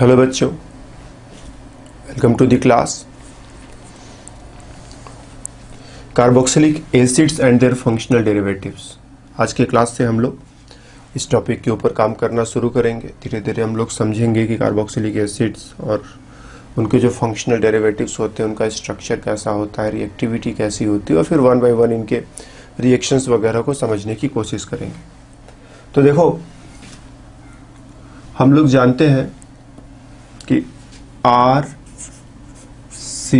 Hello बच्चों, welcome to the class. Carboxylic acids and their functional derivatives. आज के class से हम लोग इस टॉपिक के ऊपर काम करना शुरू करेंगे। धीरे धीरे हम लोग समझेंगे कि कार्बोक्सिलिक एसिड्स और उनके जो फंक्शनल डेरिवेटिव्स होते हैं उनका स्ट्रक्चर कैसा होता है, रिएक्टिविटी कैसी होती है, और फिर वन बाय वन इनके रिएक्शंस वगैरह को समझने की कोशिश करेंगे। तो देखो, हम लोग जानते हैं कि R C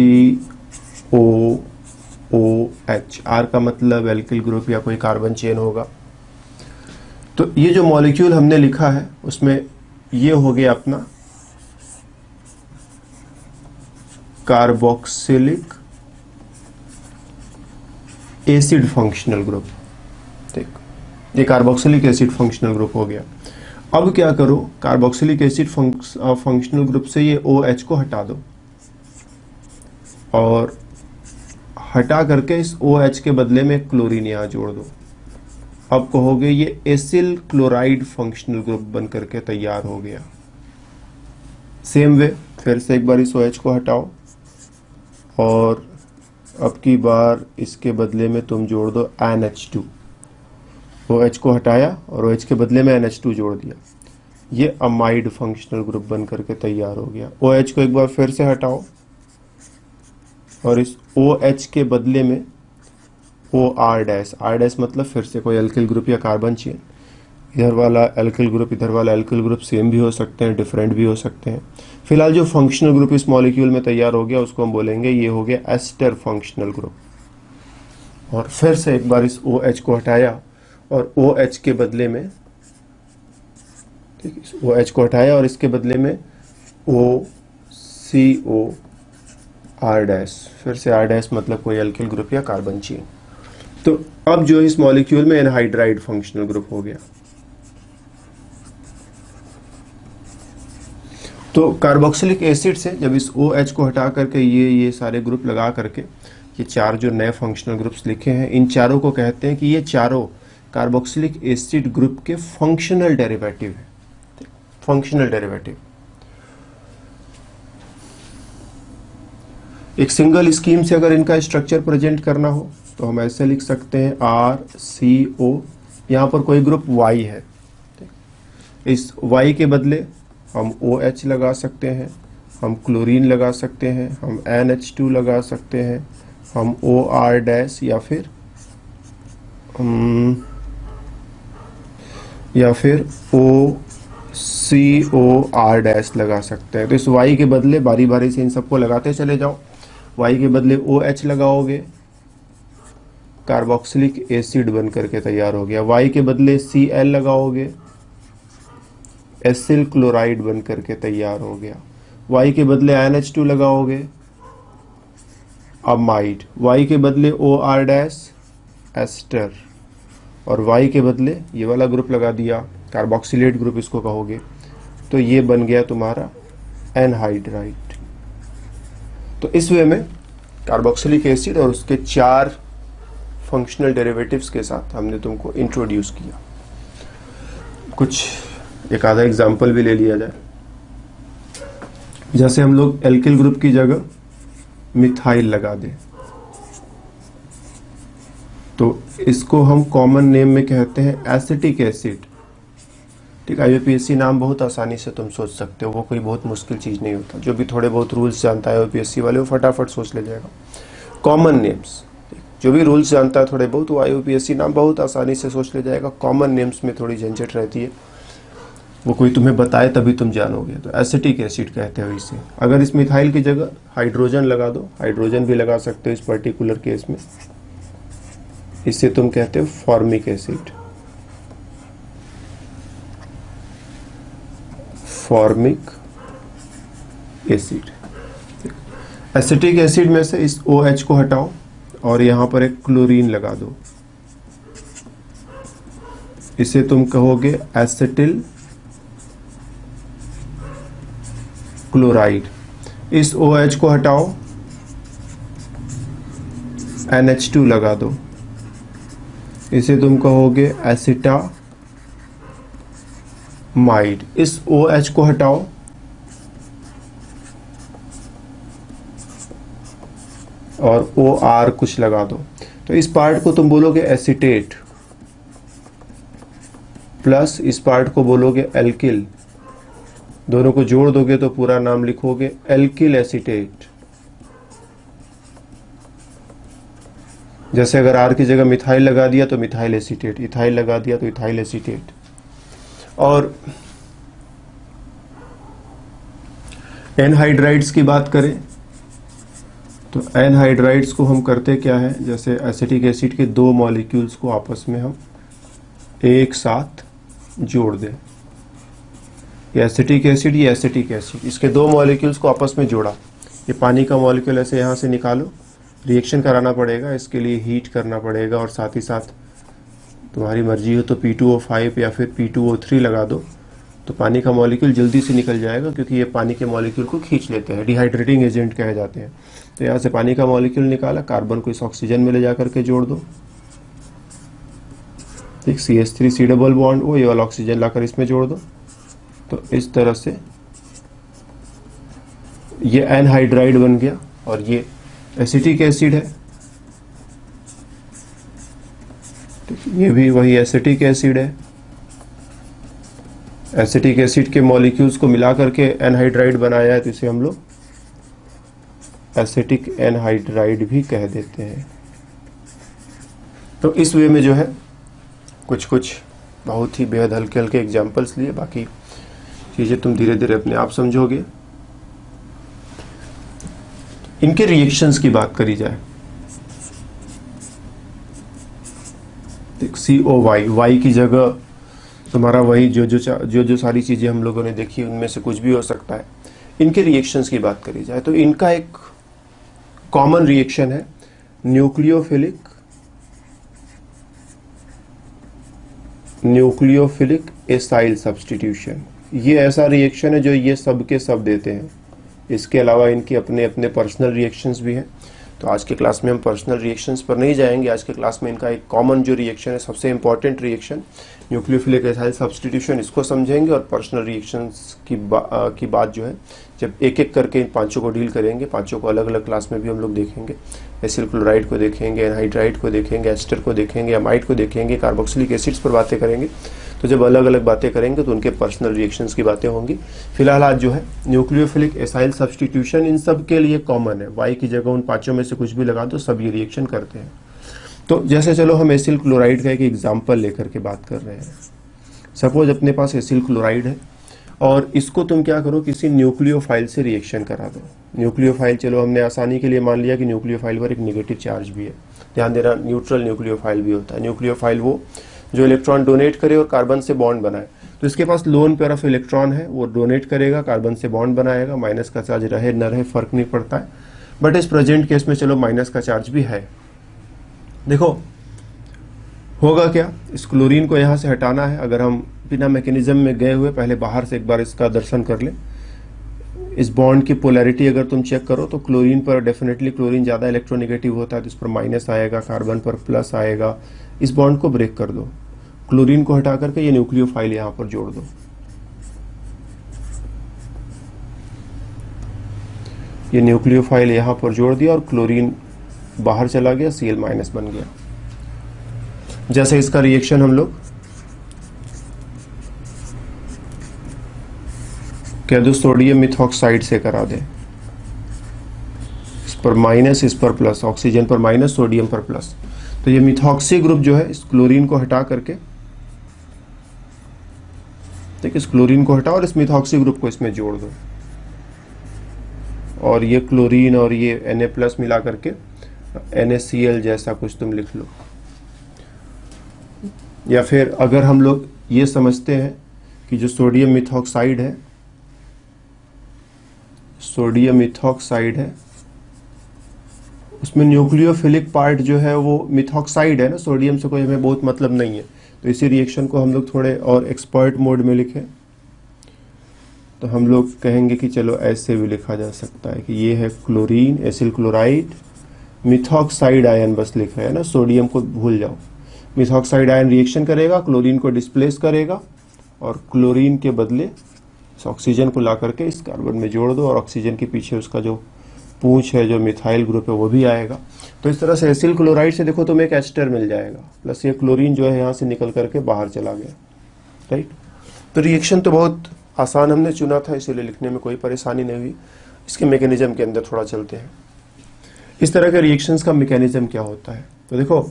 O OH, R का मतलब एल्किल ग्रुप या कोई कार्बन चेन होगा। तो ये जो मॉलिक्यूल हमने लिखा है उसमें ये हो गया अपना कार्बोक्सिलिक एसिड फंक्शनल ग्रुप। ठीक, ये कार्बोक्सिलिक एसिड फंक्शनल ग्रुप हो गया। अब क्या करो, कार्बोक्सिलिक एसिड फंक्शनल ग्रुप से ये OH को हटा दो और हटा करके इस OH के बदले में क्लोरीन यहां जोड़ दो। अब कहोगे ये एसिल क्लोराइड फंक्शनल ग्रुप बन करके तैयार हो गया। सेम वे फिर से एक बार इस OH को हटाओ और अब की बार इसके बदले में तुम जोड़ दो NH2। OH को हटाया और OH के बदले में NH2 जोड़ दिया। ये अमाइड फंक्शनल ग्रुप बन करके तैयार हो गया। OH को एक बार फिर से हटाओ और इस OH के बदले में OR-, मतलब फिर से कोई एल्किल ग्रुप या कार्बन चेन। इधर वाला एल्किल ग्रुप, इधर वाला एल्किल ग्रुप सेम भी हो सकते हैं, डिफरेंट भी हो सकते हैं। फिलहाल जो फंक्शनल ग्रुप इस मॉलिक्यूल में तैयार हो गया उसको हम बोलेंगे ये हो गया एस्टर फंक्शनल ग्रुप। और फिर से एक बार इस OH को हटाया और OH के बदले में, ठीक, इस OH को हटाया और इसके बदले में OCO-, फिर से R- मतलब कोई एल्किल ग्रुप या कार्बन चेन। तो अब जो इस मॉलिक्यूल में एनहाइड्राइड फंक्शनल ग्रुप हो गया। तो कार्बोक्सिलिक एसिड से जब इस OH को हटा करके ये सारे ग्रुप लगा करके ये चार जो नए फंक्शनल ग्रुप्स लिखे हैं, इन चारों को कहते हैं कि ये चारों कार्बोक्सिलिक एसिड ग्रुप के फंक्शनल डेरिवेटिव है। फंक्शनल डेरिवेटिव एक सिंगल स्कीम से अगर इनका स्ट्रक्चर प्रेजेंट करना हो तो हम ऐसे लिख सकते हैं RCO। यहां पर कोई ग्रुप Y है, इस Y के बदले हम OH लगा सकते हैं, हम क्लोरीन लगा सकते हैं, हम NH2 लगा सकते हैं, हम OR- या फिर OCOR- लगा सकते हैं। तो इस Y के बदले बारी बारी से इन सबको लगाते चले जाओ। Y के बदले OH लगाओगे, कार्बोक्सिलिक एसिड बन करके तैयार हो गया। Y के बदले Cl लगाओगे, एसिल क्लोराइड बन करके तैयार हो गया। Y के बदले NH2 लगाओगे, अमाइड। Y के बदले OR-, एस्टर। और Y के बदले ये वाला ग्रुप लगा दिया, कार्बोक्सिलेट ग्रुप इसको कहोगे। तो ये बन गया तुम्हारा एनहाइड्राइड। तो इस वे में कार्बोक्सिलिक एसिड और उसके चार फंक्शनल डेरिवेटिव्स के साथ हमने तुमको इंट्रोड्यूस किया। कुछ एक आधा एग्जाम्पल भी ले लिया जाए। जैसे हम लोग एल्किल ग्रुप की जगह मिथाइल लगा दें तो इसको हम कॉमन नेम में कहते हैं एसिटिक एसिड। ठीक, IUPAC नाम बहुत आसानी से तुम सोच सकते हो, वो कोई बहुत मुश्किल चीज़ नहीं होता। जो भी थोड़े बहुत रूल्स जानता है IUPAC वाले वो फटाफट सोच ले जाएगा। कॉमन नेम्स, जो भी रूल्स जानता है थोड़े बहुत, वो IUPAC नाम बहुत आसानी से सोच ले जाएगा। कॉमन नेम्स में थोड़ी झंझट रहती है, वो कोई तुम्हें बताए तभी तुम जानोगे। तो एसिटिक एसिड कहते हो इसे। अगर इस मिथाइल की जगह हाइड्रोजन लगा दो, हाइड्रोजन भी लगा सकते हो इस पर्टिकुलर केस में, इसे तुम कहते हो formic acid. Formic acid. Acetic acid में से इस OH को हटाओ और यहां पर एक क्लोरीन लगा दो, इसे तुम कहोगे एसिटिल क्लोराइड। इस OH को हटाओ, NH2 लगा दो, इसे तुम कहोगे एसिटामाइड। इस OH को हटाओ और OR कुछ लगा दो। तो इस पार्ट को तुम बोलोगे एसीटेट, प्लस इस पार्ट को बोलोगे एल्किल। दोनों को जोड़ दोगे तो पूरा नाम लिखोगे एल्किल एसीटेट। जैसे अगर R की जगह मिथाइल लगा दिया तो मिथाइल एसीटेट, इथाइल लगा दिया तो इथाइल एसीटेट। और एनहाइड्राइड्स की बात करें तो एनहाइड्राइड्स को हम करते क्या है, जैसे एसिटिक एसिड के दो मॉलिक्यूल्स को आपस में हम एक साथ जोड़ दें। ये एसिटिक एसिड, ये एसिटिक एसिड, इसके दो मॉलिक्यूल्स को आपस में जोड़ा। ये पानी का मॉलिक्यूल ऐसे यहाँ से निकालो, रिएक्शन कराना पड़ेगा, इसके लिए हीट करना पड़ेगा और साथ ही साथ तुम्हारी मर्जी हो तो P2O5 या फिर P2O3 लगा दो, तो पानी का मॉलिक्यूल जल्दी से निकल जाएगा, क्योंकि ये पानी के मॉलिक्यूल को खींच लेते हैं, डिहाइड्रेटिंग एजेंट कहे जाते हैं। तो यहाँ से पानी का मॉलिक्यूल निकाला, कार्बन को इस ऑक्सीजन में ले जाकर के जोड़ दो, ठीक, CH3 डबल बॉन्ड, वो ये वाला ऑक्सीजन लाकर इसमें जोड़ दो। तो इस तरह से ये एनहाइड्राइड बन गया और ये एसिटिक एसिड है, ये भी वही एसिटिक एसिड है। एसिटिक एसिड के मॉलिक्यूल्स को मिला करके एनहाइड्राइड बनाया है, तो इसे हम लोग एसिटिक एनहाइड्राइड भी कह देते हैं। तो इस वे में जो है कुछ कुछ बहुत ही बेहद हल्के हल्के एग्जाम्पल्स लिए, बाकी चीजें तुम धीरे धीरे अपने आप समझोगे। इनके रिएक्शंस की बात करी जाए, COY, Y की जगह तुम्हारा वही जो सारी चीजें हम लोगों ने देखी उनमें से कुछ भी हो सकता है। इनके रिएक्शंस की बात करी जाए तो इनका एक कॉमन रिएक्शन है न्यूक्लियोफिलिक एसाइल सब्स्टिट्यूशन। ये ऐसा रिएक्शन है जो ये सब के सब देते हैं। इसके अलावा इनके अपने अपने पर्सनल रिएक्शंस भी हैं, तो आज के क्लास में हम पर्सनल रिएक्शंस पर नहीं जाएंगे। आज के क्लास में इनका एक कॉमन जो रिएक्शन है, सबसे important reaction nucleophilic acyl substitution, इसको समझेंगे। और पर्सनल रिएक्शंस की बात जो है, जब एक एक करके इन पांचों को डील करेंगे, पांचों को अलग अलग क्लास में भी हम लोग देखेंगे। एसिल क्लोराइड को देखेंगे, एनहाइड्राइड को देखेंगे, एस्टर को देखेंगे, अमाइड को देखेंगे, कार्बोक्सिलिक एसिड्स पर बातें करेंगे। तो जब अलग अलग बातें करेंगे तो उनके पर्सनल रिएक्शंस की बातें होंगी। फिलहाल आज जो है न्यूक्लियोफिलिक एसाइल सब्स्टिट्यूशन इन सब के लिए कॉमन है। वाई की जगह उन पांचों में से कुछ भी लगा दो, सब ये रिएक्शन करते हैं। तो जैसे चलो हम एसिल क्लोराइड का एक एग्जाम्पल लेकर के बात कर रहे हैं। सपोज अपने पास एसिल क्लोराइड है और इसको तुम क्या करो, किसी न्यूक्लियोफाइल से रिएक्शन करा दो। न्यूक्लियोफाइल, चलो हमने आसानी के लिए मान लिया कि न्यूक्लियोफाइल पर एक नेगेटिव चार्ज भी है। ध्यान देना, न्यूट्रल न्यूक्लियोफाइल भी होता है। न्यूक्लियोफाइल वो जो इलेक्ट्रॉन डोनेट करे और कार्बन से बॉन्ड बनाए। तो इसके पास लोन पेयर ऑफ इलेक्ट्रॉन है, वो डोनेट करेगा, कार्बन से बॉन्ड बनाएगा, माइनस का चार्ज रहे न रहे फर्क नहीं पड़ता है। बट इस प्रेजेंट केस में चलो माइनस का चार्ज भी है। देखो होगा क्या, इस क्लोरीन को यहाँ से हटाना है। अगर हम बिना मैकेनिज्म में गए हुए पहले बाहर से एक बार इसका दर्शन कर ले, इस बॉन्ड की पोलैरिटी अगर तुम चेक करो तो क्लोरीन पर डेफिनेटली क्लोरीन ज़्यादा इलेक्ट्रोनेगेटिव होता है, तो इस पर माइनस आएगा, कार्बन पर प्लस आएगा। इस बॉन्ड को ब्रेक कर दो, क्लोरीन को हटा करके ये न्यूक्लियोफाइल यहाँ पर जोड़ दो। ये न्यूक्लियोफाइल यहाँ पर जोड़ दिया और क्लोरीन बाहर चला गया, Cl- बन गया। जैसे इसका रिएक्शन हम लोग कह दो सोडियम मिथॉक्साइड से करा दे। इस पर माइनस, इस पर प्लस, ऑक्सीजन पर माइनस, सोडियम पर प्लस। तो ये मिथॉक्सी ग्रुप जो है, इस क्लोरीन को हटा करके, ठीक, इस क्लोरीन को हटाओ और इस मिथॉक्सी ग्रुप को इसमें जोड़ दो। और ये क्लोरीन और ये Na+ मिला करके NaCl जैसा कुछ तुम लिख लो। या फिर अगर हम लोग ये समझते हैं कि जो सोडियम मिथॉक्साइड है, उसमें न्यूक्लियोफिलिक पार्ट जो है वो मिथॉक्साइड है ना, सोडियम से कोई हमें बहुत मतलब नहीं है। तो इसी रिएक्शन को हम लोग थोड़े और एक्सपर्ट मोड में लिखें तो हम लोग कहेंगे कि चलो ऐसे भी लिखा जा सकता है कि ये है chlorine, acyl chloride, methoxide ion बस लिख रहे हैं ना, सोडियम को भूल जाओ। मिथॉक्साइड आयन रिएक्शन करेगा, क्लोरीन को डिस्प्लेस करेगा और क्लोरीन के बदले इस ऑक्सीजन को ला करके इस कार्बन में जोड़ दो और ऑक्सीजन के पीछे उसका जो पूंछ है जो मिथाइल ग्रुप है वो भी आएगा। तो इस तरह से एसिल क्लोराइड से देखो तुम्हें एक एस्टर मिल जाएगा, प्लस ये क्लोरीन जो है यहाँ से निकल करके बाहर चला गया, राइट। तो रिएक्शन तो बहुत आसान हमने चुना था, इसीलिए लिखने में कोई परेशानी नहीं हुई। इसके मैकेनिज्म के अंदर थोड़ा चलते हैं। इस तरह के रिएक्शंस का मैकेनिज्म क्या होता है, तो देखो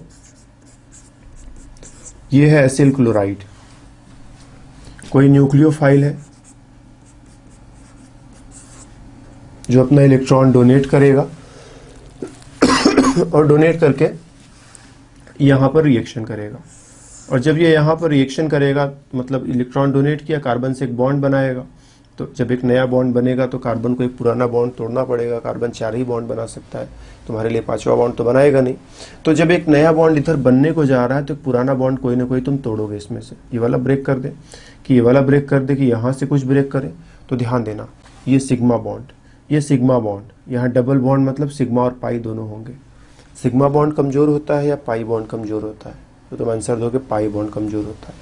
ये है एसिल क्लोराइड, कोई न्यूक्लियोफाइल है जो अपना इलेक्ट्रॉन डोनेट करेगा और डोनेट करके यहाँ पर रिएक्शन करेगा। और जब ये यहाँ पर रिएक्शन करेगा, मतलब इलेक्ट्रॉन डोनेट किया, कार्बन से एक बॉन्ड बनाएगा। तो जब एक नया बॉन्ड बनेगा तो कार्बन को एक पुराना बॉन्ड तोड़ना पड़ेगा। कार्बन 4 ही बॉन्ड बना सकता है, तुम्हारे लिए 5वां बॉन्ड तो बनाएगा नहीं। तो जब एक नया बॉन्ड इधर बनने को जा रहा है तो पुराना बॉन्ड कोई ना कोई तुम तोड़ोगे इसमें से। ये वाला ब्रेक कर दे कि ये वाला ब्रेक कर दे कि यहाँ से कुछ ब्रेक करे। तो ध्यान देना, ये सिग्मा बॉन्ड, ये सिग्मा बॉन्ड, यहाँ डबल बॉन्ड, मतलब सिग्मा और पाई दोनों होंगे। सिग्मा बॉन्ड कमजोर होता है या पाई बॉन्ड कमजोर होता है, तो तुम आंसर दोगे पाई बॉन्ड कमजोर होता है।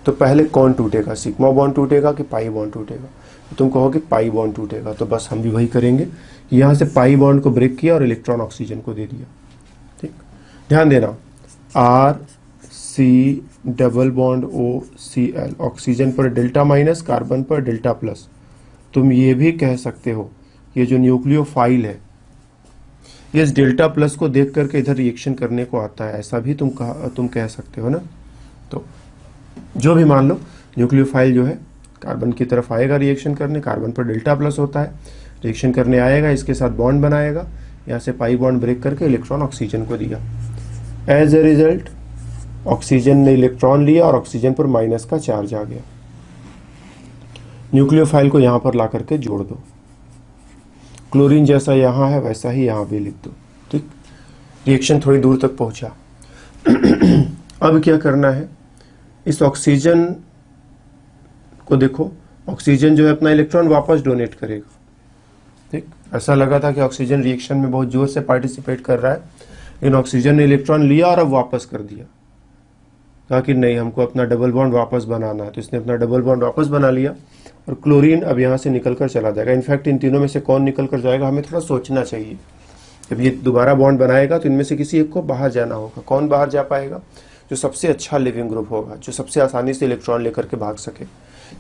तो पहले कौन टूटेगा, सिग्मा बॉन्ड टूटेगा कि पाई बॉन्ड टूटेगा? तो तुम कहोगे पाई बॉन्ड टूटेगा। तो बस हम भी वही करेंगे कि यहाँ से पाई बॉन्ड को ब्रेक किया और इलेक्ट्रॉन ऑक्सीजन को दे दिया। ठीक, ध्यान देना, R C double bond O C L, oxygen पर डेल्टा माइनस, कार्बन पर डेल्टा प्लस। तुम ये भी कह सकते हो ये जो न्यूक्लियोफाइल है ये इस डेल्टा प्लस को देख करके इधर रिएक्शन करने को आता है, ऐसा भी तुम कह सकते हो ना। तो जो भी मान लो, न्यूक्लियोफाइल जो है कार्बन की तरफ आएगा रिएक्शन करने, कार्बन पर डेल्टा प्लस होता है, रिएक्शन करने आएगा, इसके साथ बॉन्ड बनाएगा, यहाँ से पाई बॉन्ड ब्रेक करके इलेक्ट्रॉन ऑक्सीजन को दिया। एज ए रिजल्ट ऑक्सीजन ने इलेक्ट्रॉन लिया और ऑक्सीजन पर माइनस का चार्ज आ गया। न्यूक्लियोफाइल को यहाँ पर ला करके जोड़ दो, क्लोरीन जैसा यहाँ है वैसा ही यहाँ भी लिख दो। ठीक, रिएक्शन थोड़ी दूर तक पहुंचा। अब क्या करना है, इस ऑक्सीजन को देखो, ऑक्सीजन जो है अपना इलेक्ट्रॉन वापस डोनेट करेगा। ठीक, ऐसा लगा था कि ऑक्सीजन रिएक्शन में बहुत जोर से पार्टिसिपेट कर रहा है, लेकिन ऑक्सीजन ने इलेक्ट्रॉन लिया और अब वापस कर दिया। कहा कि नहीं, हमको अपना डबल बॉन्ड वापस बनाना है, तो इसने अपना डबल बॉन्ड वापस बना लिया और क्लोरीन अब यहाँ से निकल कर चला जाएगा। इनफैक्ट इन तीनों में से कौन निकल कर जाएगा हमें थोड़ा सोचना चाहिए। जब ये दोबारा बॉन्ड बनाएगा तो इनमें से किसी एक को बाहर जाना होगा। कौन बाहर जा पाएगा? जो सबसे अच्छा लिविंग ग्रुप होगा, जो सबसे आसानी से इलेक्ट्रॉन लेकर के भाग सके।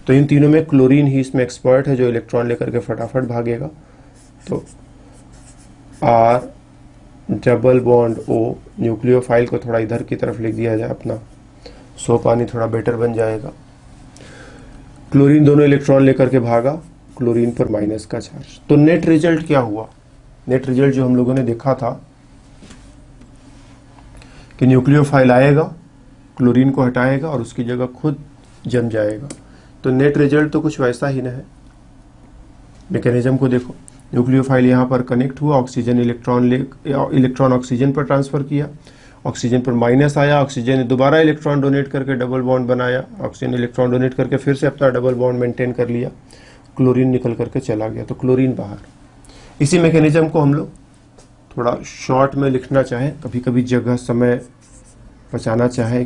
तो इन तीनों में क्लोरीन ही इसमें एक्सपर्ट है, जो इलेक्ट्रॉन लेकर के फटाफट भागेगा। तो R double bond O, nucleophile को थोड़ा इधर की तरफ लिख दिया जाए अपना, सो पानी थोड़ा बेटर बन जाएगा। क्लोरीन दोनों इलेक्ट्रॉन लेकर के भागा, क्लोरीन पर माइनस का चार्ज। तो नेट रिजल्ट क्या हुआ? नेट रिजल्ट जो हम लोगों ने देखा था कि न्यूक्लियोफाइल आएगा, क्लोरीन को हटाएगा और उसकी जगह खुद जम जाएगा। तो नेट रिजल्ट तो कुछ वैसा ही ना है। मैकेनिज्म को देखो, न्यूक्लियोफाइल यहाँ पर कनेक्ट हुआ, ऑक्सीजन इलेक्ट्रॉन ऑक्सीजन पर ट्रांसफर किया, ऑक्सीजन पर माइनस आया, ऑक्सीजन ने दोबारा इलेक्ट्रॉन डोनेट करके डबल बॉन्ड बनाया, ऑक्सीजन इलेक्ट्रॉन डोनेट करके फिर से अपना डबल बॉन्ड मेंटेन कर लिया, क्लोरीन निकल करके चला गया, तो क्लोरीन बाहर। इसी मैकेनिज्म को हम लोग थोड़ा शॉर्ट में लिखना चाहें, कभी कभी जगह समय बचाना चाहे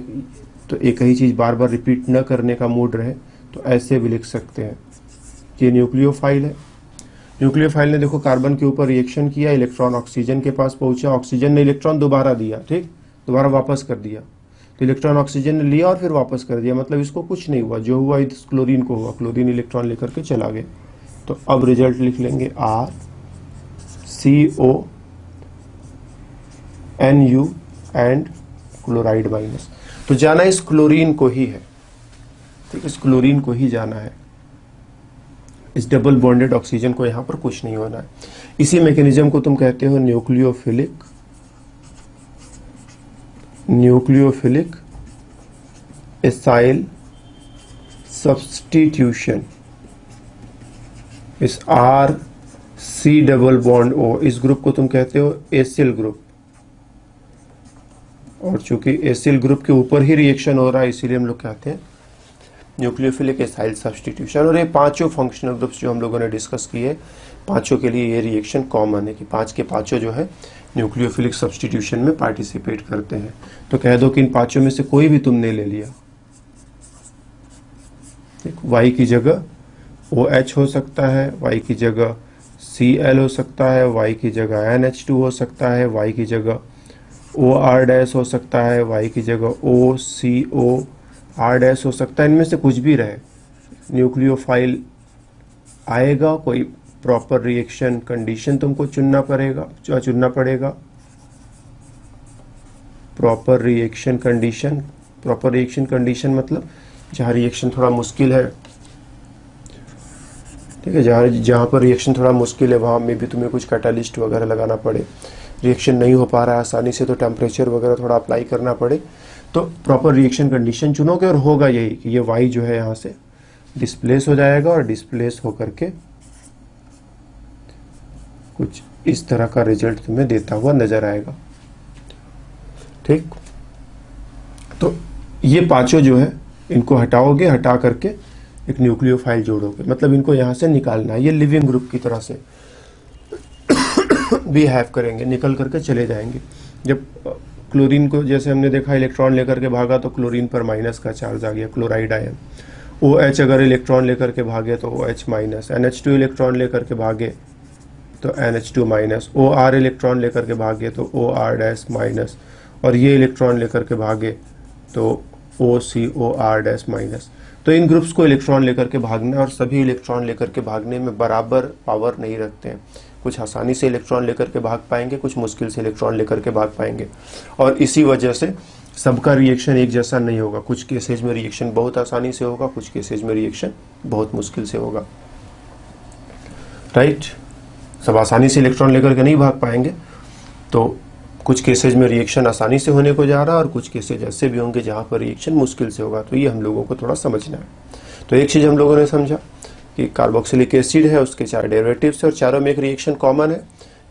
तो एक ही चीज़ बार बार रिपीट न करने का मूड रहे, तो ऐसे भी लिख सकते हैं कि न्यूक्लियोफाइल है। न्यूक्लियोफाइल ने देखो कार्बन के ऊपर रिएक्शन किया, इलेक्ट्रॉन ऑक्सीजन के पास पहुंचा, ऑक्सीजन ने इलेक्ट्रॉन दोबारा दिया, ठीक, दोबारा वापस कर दिया। तो इलेक्ट्रॉन ऑक्सीजन ने लिया और फिर वापस कर दिया, मतलब इसको कुछ नहीं हुआ, जो हुआ इस क्लोरीन को हुआ, क्लोरीन इलेक्ट्रॉन लेकर के चला गया। तो अब रिजल्ट लिख लेंगे R C O N U and chloride minus. तो जाना इस क्लोरीन को ही है, ठीक, इस क्लोरीन को ही जाना है, इस डबल बॉन्डेड ऑक्सीजन को यहां पर कुछ नहीं होना है। इसी मैकेनिज्म को तुम कहते हो न्यूक्लियोफिलिक एसाइल सब्स्टिट्यूशन। इस R C double bond O, इस ग्रुप को तुम कहते हो एसिल ग्रुप, और चूंकि एसिल ग्रुप के ऊपर ही रिएक्शन हो रहा है इसीलिए हम लोग कहते हैं न्यूक्लियोफिलिक एसाइल सब्स्टिट्यूशन। और ये पांचों फंक्शनल ग्रुप्स जो हम लोगों ने डिस्कस किए, पांचों के लिए ये रिएक्शन कॉमन है कि पांच के पांचों जो है न्यूक्लियोफिलिक सब्स्टिट्यूशन में पार्टिसिपेट करते हैं। तो कह दो कि इन पांचों में से कोई भी तुमने ले लिया, वाई की जगह ओ एच हो सकता है, वाई की जगह Cl हो सकता है, Y की जगह NH2 हो सकता है, Y की जगह OR डैश हो सकता है, Y की जगह OCOR डैश हो सकता है। इनमें से कुछ भी रहे, न्यूक्लियोफाइल आएगा। कोई प्रॉपर रिएक्शन कंडीशन तुमको चुनना पड़ेगा। प्रॉपर रिएक्शन कंडीशन मतलब जहाँ रिएक्शन थोड़ा मुश्किल है, ठीक है, जहाँ पर रिएक्शन थोड़ा मुश्किल है वहाँ में भी तुम्हें कुछ कैटालिस्ट वगैरह लगाना पड़े। रिएक्शन नहीं हो पा रहा है आसानी से तो टेम्परेचर वगैरह थोड़ा अप्लाई करना पड़े। तो प्रॉपर रिएक्शन कंडीशन चुनोगे और होगा यही कि ये Y जो है यहाँ से डिस्प्लेस हो जाएगा और डिस्प्लेस होकर के कुछ इस तरह का रिजल्ट तुम्हें देता हुआ नजर आएगा। ठीक, तो ये पांचों जो है इनको हटाओगे, हटा करके एक न्यूक्लियोफाइल जोड़ोगे, मतलब इनको यहाँ से निकालना है। ये लिविंग ग्रुप की तरह से बिहेव करेंगे, निकल करके चले जाएंगे। जब क्लोरीन को जैसे हमने देखा इलेक्ट्रॉन लेकर के भागा तो क्लोरीन पर माइनस का चार्ज आ गया, क्लोराइड आयन। OH अगर इलेक्ट्रॉन लेकर के भागे तो OH माइनस, NH2 इलेक्ट्रॉन लेकर के भागे तो NH2 माइनस, OR इलेक्ट्रॉन लेकर के भागे तो OR डैश माइनस, और ये इलेक्ट्रॉन लेकर के भागे तो OCOR डैश माइनस। तो इन ग्रुप्स को इलेक्ट्रॉन लेकर के भागना है, और सभी इलेक्ट्रॉन लेकर के भागने में बराबर पावर नहीं रखते हैं। कुछ आसानी से इलेक्ट्रॉन लेकर के भाग पाएंगे, कुछ मुश्किल से इलेक्ट्रॉन लेकर के भाग पाएंगे, और इसी वजह से सबका रिएक्शन एक जैसा नहीं होगा। कुछ केसेज में रिएक्शन बहुत आसानी से होगा, कुछ केसेज में रिएक्शन बहुत मुश्किल से होगा। राइट, सब आसानी से इलेक्ट्रॉन लेकर के नहीं भाग पाएंगे, तो कुछ केसेज में रिएक्शन आसानी से होने को जा रहा है और कुछ केसेज ऐसे भी होंगे जहां पर रिएक्शन मुश्किल से होगा। तो ये हम लोगों को थोड़ा समझना है। तो एक चीज हम लोगों ने समझा कि कार्बोक्सिलिक एसिड है, उसके 4 डेरिवेटिव्स है और चारों में एक रिएक्शन कॉमन है।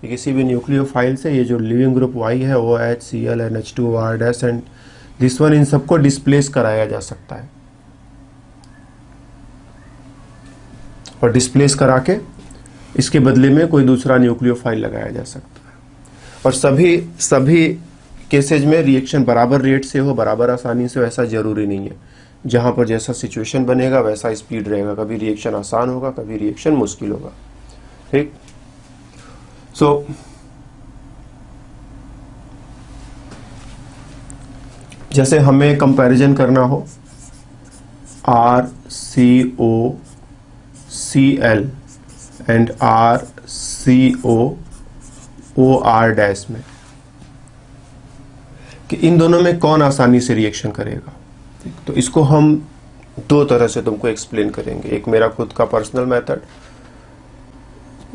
किसी भी न्यूक्लियोफाइल से ये जो लिविंग ग्रुप Y है, OH, Cl, NH2, OR dash and this one, इन सबको डिस्प्लेस कराया जा सकता है, और डिस्प्लेस करा के इसके बदले में कोई दूसरा न्यूक्लियोफाइल लगाया जा सकता है। और सभी केसेज में रिएक्शन बराबर रेट से हो, बराबर आसानी से हो, ऐसा जरूरी नहीं है। जहां पर जैसा सिचुएशन बनेगा वैसा स्पीड रहेगा, कभी रिएक्शन आसान होगा, कभी रिएक्शन मुश्किल होगा। ठीक, सो जैसे हमें कंपैरिजन करना हो RCOCl एंड RCOOR डैश में, कि इन दोनों में कौन आसानी से रिएक्शन करेगा। तो इसको हम दो तरह से तुमको एक्सप्लेन करेंगे। एक मेरा खुद का पर्सनल मेथड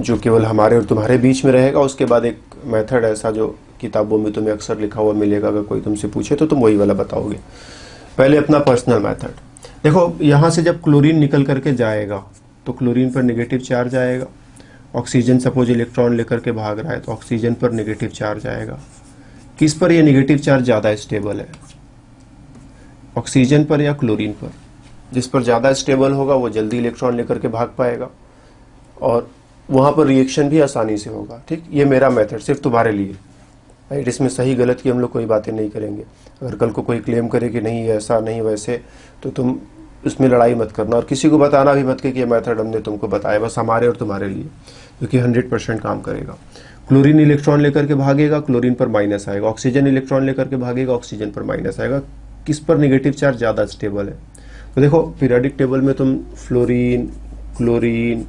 जो केवल हमारे और तुम्हारे बीच में रहेगा, उसके बाद एक मेथड ऐसा जो किताबों में तुम्हें अक्सर लिखा हुआ मिलेगा, अगर कोई तुमसे पूछे तो तुम वही वाला बताओगे। पहले अपना पर्सनल मेथड देखो। यहां से जब क्लोरीन निकल करके जाएगा तो क्लोरीन पर नेगेटिव चार्ज आएगा। ऑक्सीजन सपोज इलेक्ट्रॉन लेकर के भाग रहा है तो ऑक्सीजन पर नेगेटिव चार्ज आएगा। किस पर यह नेगेटिव चार्ज ज्यादा स्टेबल है, ऑक्सीजन पर या क्लोरीन पर? जिस पर ज्यादा स्टेबल होगा वो जल्दी इलेक्ट्रॉन लेकर के भाग पाएगा और वहां पर रिएक्शन भी आसानी से होगा। ठीक, ये मेरा मेथड सिर्फ तुम्हारे लिए। राइट, इसमें सही गलत की हम लोग कोई बातें नहीं करेंगे। अगर कल को कोई क्लेम करे कि नहीं ऐसा नहीं वैसे, तो तुम उसमें लड़ाई मत करना और किसी को बताना भी मत कि ये मेथड हमने तुमको बताया, बस हमारे और तुम्हारे लिए, क्योंकि 100% काम करेगा। क्लोरीन इलेक्ट्रॉन लेकर के भागेगा, क्लोरीन पर माइनस आएगा। ऑक्सीजन इलेक्ट्रॉन लेकर के भागेगा, ऑक्सीजन पर माइनस आएगा। किस पर नेगेटिव चार्ज ज्यादा स्टेबल है? तो देखो पीरियोडिक टेबल में तुम फ्लोरीन, क्लोरीन,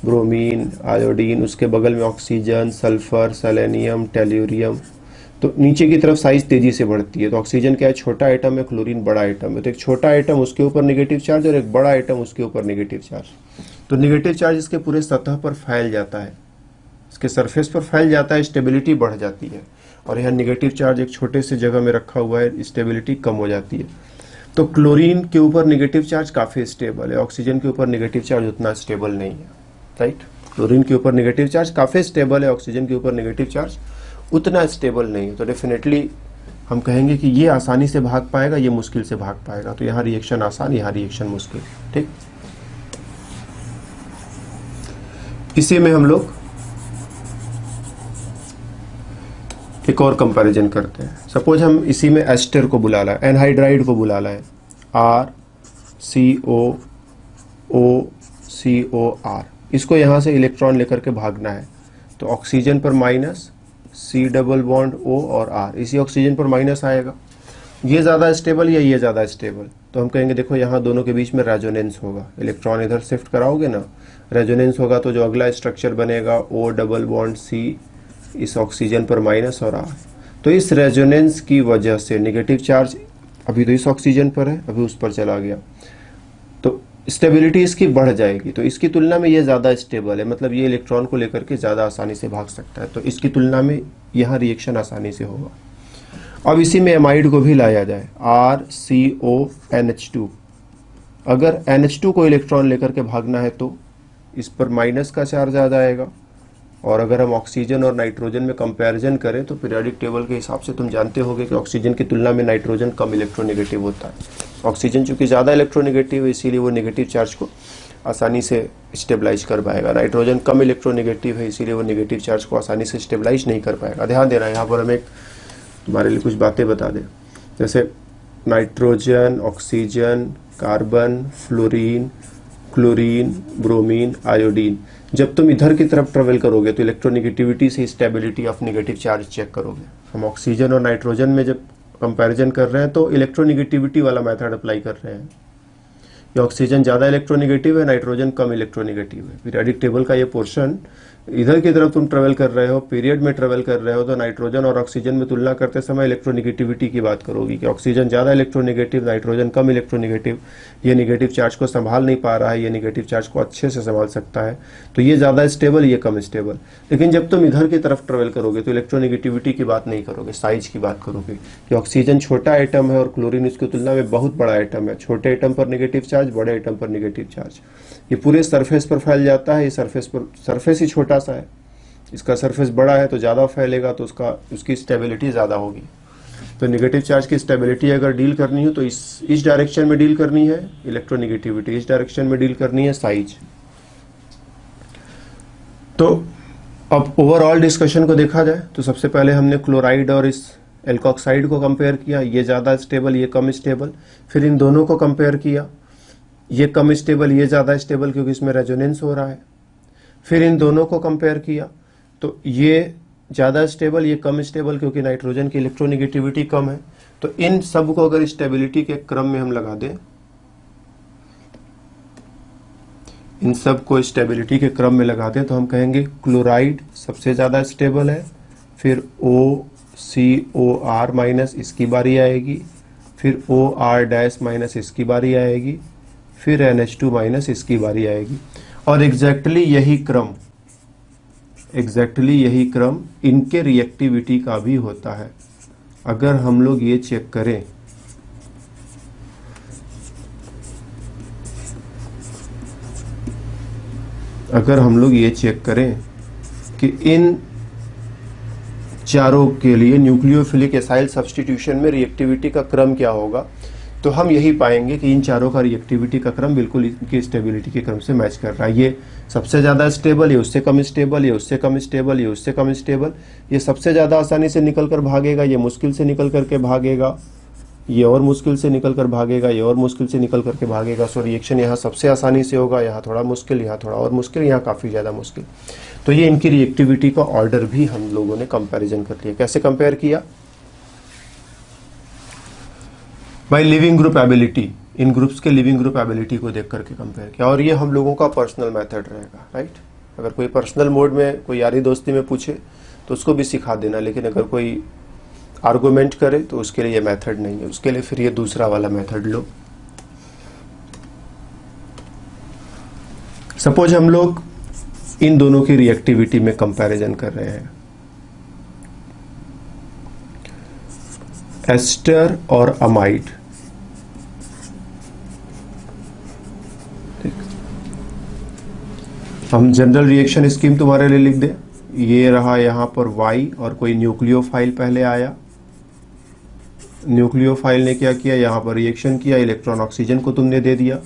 ब्रोमीन, आयोडीन, उसके बगल में ऑक्सीजन, सल्फर, सेलेनियम, टेल्यूरियम, तो नीचे की तरफ साइज तेजी से बढ़ती है। तो ऑक्सीजन क्या है, छोटा आइटम है, क्लोरीन बड़ा आइटम है। तो एक छोटा आइटम उसके ऊपर नेगेटिव चार्ज और एक बड़ा आइटम उसके ऊपर नेगेटिव चार्ज। तो नेगेटिव चार्ज इसके पूरे सतह पर फैल जाता है, इसके सरफेस पर फैल जाता है, स्टेबिलिटी बढ़ जाती है। और यह नेगेटिव चार्ज एक छोटे से जगह में रखा हुआ है, स्टेबिलिटी कम हो जाती है। तो क्लोरीन के ऊपर नेगेटिव चार्ज काफी स्टेबल है, ऑक्सीजन के ऊपर नेगेटिव चार्ज उतना स्टेबल नहीं है। राइट, क्लोरीन के ऊपर नेगेटिव चार्ज काफी स्टेबल है, ऑक्सीजन के ऊपर नेगेटिव चार्ज उतना स्टेबल नहीं है। तो डेफिनेटली हम कहेंगे कि ये आसानी से भाग पाएगा, ये मुश्किल से भाग पाएगा। तो यहाँ रिएक्शन आसान, यहाँ रिएक्शन मुश्किल। ठीक, इसी में हम लोग एक और कंपैरिजन करते हैं। सपोज हम इसी में एस्टर को बुला लाए, एनहाइड्राइड को बुला लाए, RCOOCOR। इसको यहाँ से इलेक्ट्रॉन लेकर के भागना है, तो ऑक्सीजन पर minus, C double bond O और R, इसी ऑक्सीजन पर माइनस आएगा। ये ज़्यादा स्टेबल या ये ज़्यादा स्टेबल, तो हम कहेंगे देखो यहाँ दोनों के बीच में रेजोनेंस होगा, इलेक्ट्रॉन इधर शिफ्ट कराओगे ना, रेजोनेंस होगा, तो जो अगला स्ट्रक्चर बनेगा O डबल बॉन्ड C, इस ऑक्सीजन पर माइनस और R। तो इस रेजोनेंस की वजह से नेगेटिव चार्ज अभी तो इस ऑक्सीजन पर है, अभी उस पर चला गया, तो स्टेबिलिटी इसकी बढ़ जाएगी। तो इसकी तुलना में ये ज़्यादा स्टेबल है, मतलब ये इलेक्ट्रॉन को लेकर के ज़्यादा आसानी से भाग सकता है, तो इसकी तुलना में यहाँ रिएक्शन आसानी से होगा। अब इसी में एमाइड को भी लाया जाए, RCONH2। अगर NH2 को इलेक्ट्रॉन लेकर के भागना है तो इस पर माइनस का चार्ज आ जाएगा, और अगर हम ऑक्सीजन और नाइट्रोजन में कंपैरिजन करें तो पीरियोडिक टेबल के हिसाब से तुम जानते होगे कि ऑक्सीजन की तुलना में नाइट्रोजन कम इलेक्ट्रोनेगेटिव होता है। ऑक्सीजन चूंकि ज़्यादा इलेक्ट्रोनेगेटिव है इसीलिए वो नेगेटिव चार्ज को आसानी से स्टेबलाइज कर पाएगा, नाइट्रोजन कम इलेक्ट्रोनेगेटिव है इसीलिए वो नेगेटिव चार्ज को आसानी से स्टेबलाइज नहीं कर पाएगा। ध्यान देना, यहाँ पर हम एक तुम्हारे लिए कुछ बातें बता दें, जैसे nitrogen, oxygen, carbon, fluorine, chlorine, bromine, iodine, जब तुम इधर की तरफ ट्रेवल करोगे तो इलेक्ट्रोनेगेटिविटी से stability of negative charge cheque करोगे। हम ऑक्सीजन और नाइट्रोजन में जब कंपैरिजन कर रहे हैं तो इलेक्ट्रोनेगेटिविटी वाला मेथड अप्लाई कर रहे हैं, ये ऑक्सीजन ज़्यादा इलेक्ट्रोनेगेटिव है, नाइट्रोजन कम इलेक्ट्रोनेगेटिव है। पीरियोडिक टेबल का ये पोर्शन इधर की तरफ तुम ट्रेवल कर रहे हो, पीरियड में ट्रेवल कर रहे हो, तो नाइट्रोजन और ऑक्सीजन में तुलना करते समय इलेक्ट्रोनेगेटिविटी की बात करोगी कि ऑक्सीजन ज़्यादा इलेक्ट्रोनेगेटिव, नाइट्रोजन कम इलेक्ट्रोनेगेटिव, ये नेगेटिव चार्ज को संभाल नहीं पा रहा है, ये नेगेटिव चार्ज को अच्छे से संभाल सकता है, तो ये ज़्यादा स्टेबल, ये कम स्टेबल। लेकिन जब तुम इधर की तरफ ट्रेवल करोगे तो इलेक्ट्रोनेगेटिविटी की बात नहीं करोगे, साइज की बात करोगे कि ऑक्सीजन छोटा आइटम है और क्लोरीन इसकी तुलना में बहुत बड़ा आइटम है, छोटे आइटम पर नेगेटिव चार्ज, बड़े आइटम पर नेगेटिव चार्ज, ये पूरे सरफेस पर फैल जाता है, ये सरफेस ही छोटा सा है, इसका सरफेस बड़ा है तो ज़्यादा फैलेगा, तो उसकी स्टेबिलिटी ज़्यादा होगी। तो नेगेटिव चार्ज की स्टेबिलिटी अगर डील करनी हो तो इस डायरेक्शन में डील करनी है इलेक्ट्रोनेगेटिविटी, इस डायरेक्शन में डील करनी है साइज। तो अब ओवरऑल डिस्कशन को देखा जाए तो सबसे पहले हमने क्लोराइड और इस एल्कोक्साइड को कंपेयर किया, ये ज़्यादा स्टेबल, ये कम स्टेबल। फिर इन दोनों को कंपेयर किया, ये कम स्टेबल, ये ज़्यादा स्टेबल क्योंकि इसमें रेजोनेंस हो रहा है। फिर इन दोनों को कंपेयर किया तो ये ज़्यादा स्टेबल, ये कम स्टेबल क्योंकि नाइट्रोजन की इलेक्ट्रोनेगेटिविटी कम है। तो इन सब को अगर स्टेबिलिटी के क्रम में हम लगा दें, इन सब को स्टेबिलिटी के क्रम में लगा दें तो हम कहेंगे क्लोराइड सबसे ज़्यादा स्टेबल है, फिर OCOR माइनस इसकी बारी आएगी, फिर OR डैश माइनस इसकी बारी आएगी, फिर NH2 माइनस इसकी बारी आएगी। और एग्जैक्टली यही क्रम इनके रिएक्टिविटी का भी होता है। अगर हम लोग ये चेक करें कि इन चारों के लिए न्यूक्लियोफिलिक एसाइल सब्स्टिट्यूशन में रिएक्टिविटी का क्रम क्या होगा, तो हम यही पाएंगे कि इन चारों का रिएक्टिविटी का क्रम बिल्कुल इनकी स्टेबिलिटी के क्रम से मैच कर रहा है। ये सबसे ज़्यादा स्टेबल, ये उससे कम स्टेबल, ये उससे कम स्टेबल, ये उससे कम स्टेबल, ये सबसे ज़्यादा आसानी से निकल कर भागेगा, ये मुश्किल से निकल करके भागेगा, ये और मुश्किल से निकल कर भागेगा, ये और मुश्किल से निकल करके भागेगा। सो रिएक्शन यहाँ सबसे आसानी से होगा, यहाँ थोड़ा मुश्किल, यहाँ थोड़ा और मुश्किल, यहाँ काफ़ी ज़्यादा मुश्किल। तो ये इनकी रिएक्टिविटी का ऑर्डर भी हम लोगों ने कंपैरिजन कर लिया। कैसे कंपेयर किया? By leaving group ability, in groups के लिविंग ग्रुप एबिलिटी को देख करके कंपेयर किया। और ये हम लोगों का पर्सनल मेथड रहेगा, राइट। अगर कोई पर्सनल मोड में कोई यारी दोस्ती में पूछे तो उसको भी सिखा देना, लेकिन अगर कोई आर्गुमेंट करे तो उसके लिए ये मेथड नहीं है, उसके लिए फिर ये दूसरा वाला मेथड लो। सपोज हम लोग इन दोनों की रिएक्टिविटी में कंपैरिजन कर रहे हैं, एस्टर और अमाइड। हम जनरल रिएक्शन स्कीम तुम्हारे लिए लिख दें, ये रहा यहाँ पर Y और कोई न्यूक्लियोफाइल पहले आया, न्यूक्लियोफाइल ने क्या किया, यहाँ पर रिएक्शन किया, इलेक्ट्रॉन ऑक्सीजन को तुमने दे दिया,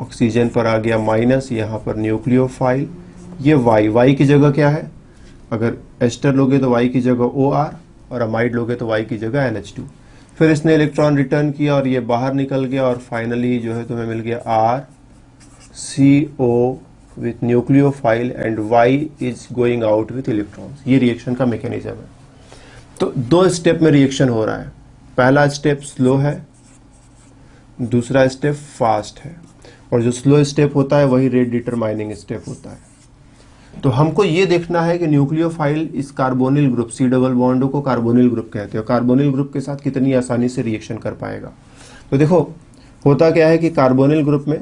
ऑक्सीजन पर आ गया माइनस, यहाँ पर न्यूक्लियोफाइल, ये Y की जगह क्या है, अगर एस्टर लोगे तो Y की जगह OR और अमाइड लोगे तो Y की जगह NH2। फिर इसने इलेक्ट्रॉन रिटर्न किया और ये बाहर निकल गया और फाइनली जो है तुम्हें मिल गया RCO with nucleophile and Y is going out with electrons. ये रिएक्शन का मैकेनिज्म है। तो दो स्टेप में रिएक्शन हो रहा है। पहला स्टेप स्लो है, दूसरा स्टेप फास्ट है, और जो स्लो स्टेप होता है वही रेट डिटरमाइनिंग स्टेप होता है। तो हमको ये देखना है कि न्यूक्लियोफाइल इस carbonyl group C double bond को कार्बोनिल ग्रुप कहते हैं, कार्बोनिल ग्रुप के साथ कितनी आसानी से रिएक्शन कर पाएगा। तो देखो होता क्या है कि कार्बोनिल ग्रुप में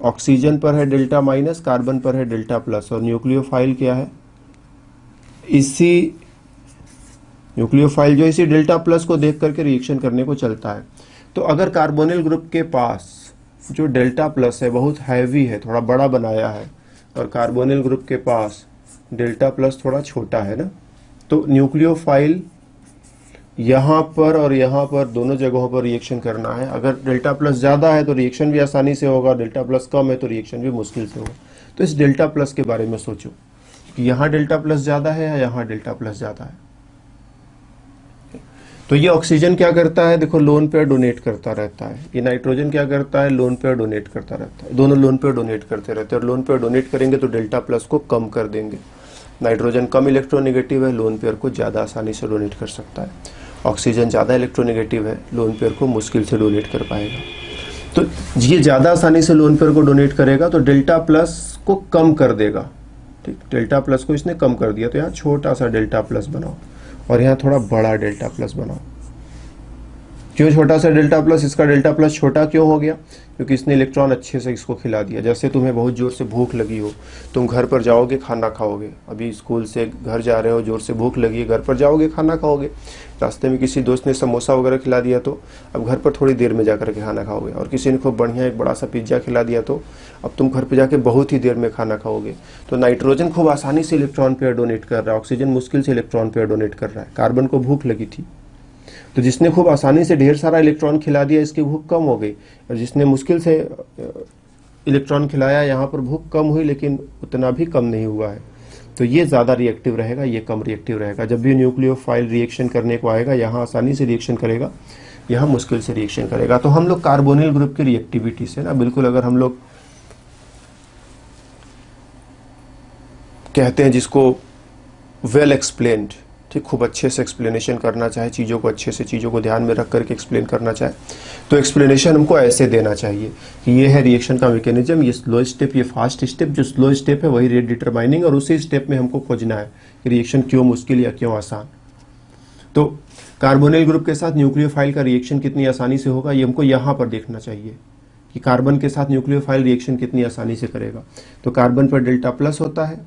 ऑक्सीजन पर है डेल्टा माइनस, कार्बन पर है डेल्टा प्लस, और न्यूक्लियोफाइल क्या है, इसी न्यूक्लियोफाइल जो इसी डेल्टा प्लस को देख करके रिएक्शन करने को चलता है। तो अगर कार्बोनिल ग्रुप के पास जो डेल्टा प्लस है बहुत हैवी है, थोड़ा बड़ा बनाया है, और कार्बोनिल ग्रुप के पास डेल्टा प्लस थोड़ा छोटा है ना, तो न्यूक्लियोफाइल यहाँ पर और यहाँ पर दोनों जगहों पर रिएक्शन करना है। अगर डेल्टा प्लस ज़्यादा है तो रिएक्शन भी आसानी से होगा, डेल्टा प्लस कम है तो रिएक्शन भी मुश्किल से होगा। तो इस डेल्टा प्लस के बारे में सोचो कि यहाँ डेल्टा प्लस ज़्यादा है या यहाँ डेल्टा प्लस ज़्यादा है। तो ये ऑक्सीजन क्या करता है, देखो लोन पेयर डोनेट करता रहता है। ये नाइट्रोजन क्या करता है, लोन पेयर डोनेट करता रहता है। दोनों लोन पेयर डोनेट करते रहते हैं, और लोन पेयर डोनेट करेंगे तो डेल्टा प्लस को कम कर देंगे। नाइट्रोजन कम इलेक्ट्रोनेगेटिव है, लोन पेयर को ज़्यादा आसानी से डोनेट कर सकता है। ऑक्सीजन ज़्यादा इलेक्ट्रोनेगेटिव है, लोन पेयर को मुश्किल से डोनेट कर पाएगा। तो ये ज़्यादा आसानी से लोन पेयर को डोनेट करेगा तो डेल्टा प्लस को कम कर देगा। ठीक, डेल्टा प्लस को इसने कम कर दिया, तो यहाँ छोटा सा डेल्टा प्लस बनाओ और यहाँ थोड़ा बड़ा डेल्टा प्लस बनाओ। क्यों छोटा सा डेल्टा प्लस, इसका डेल्टा प्लस छोटा क्यों हो गया, क्योंकि इसने इलेक्ट्रॉन अच्छे से इसको खिला दिया। जैसे तुम्हें बहुत जोर से भूख लगी हो, तुम घर पर जाओगे खाना खाओगे, अभी स्कूल से घर जा रहे हो, जोर से भूख लगी है, घर पर जाओगे खाना खाओगे, रास्ते में किसी दोस्त ने समोसा वगैरह खिला दिया तो अब घर पर थोड़ी देर में जाकर के खाना खाओगे, और किसी ने खूब बढ़िया एक बड़ा सा पिज्ज़ा खिला दिया तो अब तुम घर पर जाके बहुत ही देर में खाना खाओगे। तो नाइट्रोजन खूब आसानी से इलेक्ट्रॉन पेयर डोनेट कर रहा है, ऑक्सीजन मुश्किल से इलेक्ट्रॉन पेयर डोनेट कर रहा है। कार्बन को भूख लगी थी तो जिसने खूब आसानी से ढेर सारा इलेक्ट्रॉन खिला दिया इसकी भूख कम हो गई, और जिसने मुश्किल से इलेक्ट्रॉन खिलाया यहाँ पर भूख कम हुई लेकिन उतना भी कम नहीं हुआ है। तो ये ज़्यादा रिएक्टिव रहेगा, ये कम रिएक्टिव रहेगा। जब भी न्यूक्लियोफाइल रिएक्शन करने को आएगा यहाँ आसानी से रिएक्शन करेगा, यहाँ मुश्किल से रिएक्शन करेगा। तो हम लोग कार्बोनिल ग्रुप की रिएक्टिविटी से ना बिल्कुल, अगर हम लोग कहते हैं जिसको वेल एक्सप्लेन्ड, ठीक, खूब अच्छे से एक्सप्लेनेशन करना चाहे, चीज़ों को अच्छे से, चीज़ों को ध्यान में रख करके एक्सप्लेन करना चाहे तो एक्सप्लेनेशन हमको ऐसे देना चाहिए कि ये है रिएक्शन का मैकेनिज्म, ये स्लो स्टेप, ये फास्ट स्टेप। जो स्लो स्टेप है वही रेट डिटरमाइनिंग, और उसी स्टेप में हमको खोजना है कि रिएक्शन क्यों मुश्किल या क्यों आसान। तो कार्बोनिल ग्रुप के साथ न्यूक्लियोफाइल का रिएक्शन कितनी आसानी से होगा ये हमको यहाँ पर देखना चाहिए कि कार्बन के साथ न्यूक्लियोफाइल रिएक्शन कितनी आसानी से करेगा। तो कार्बन पर डेल्टा प्लस होता है,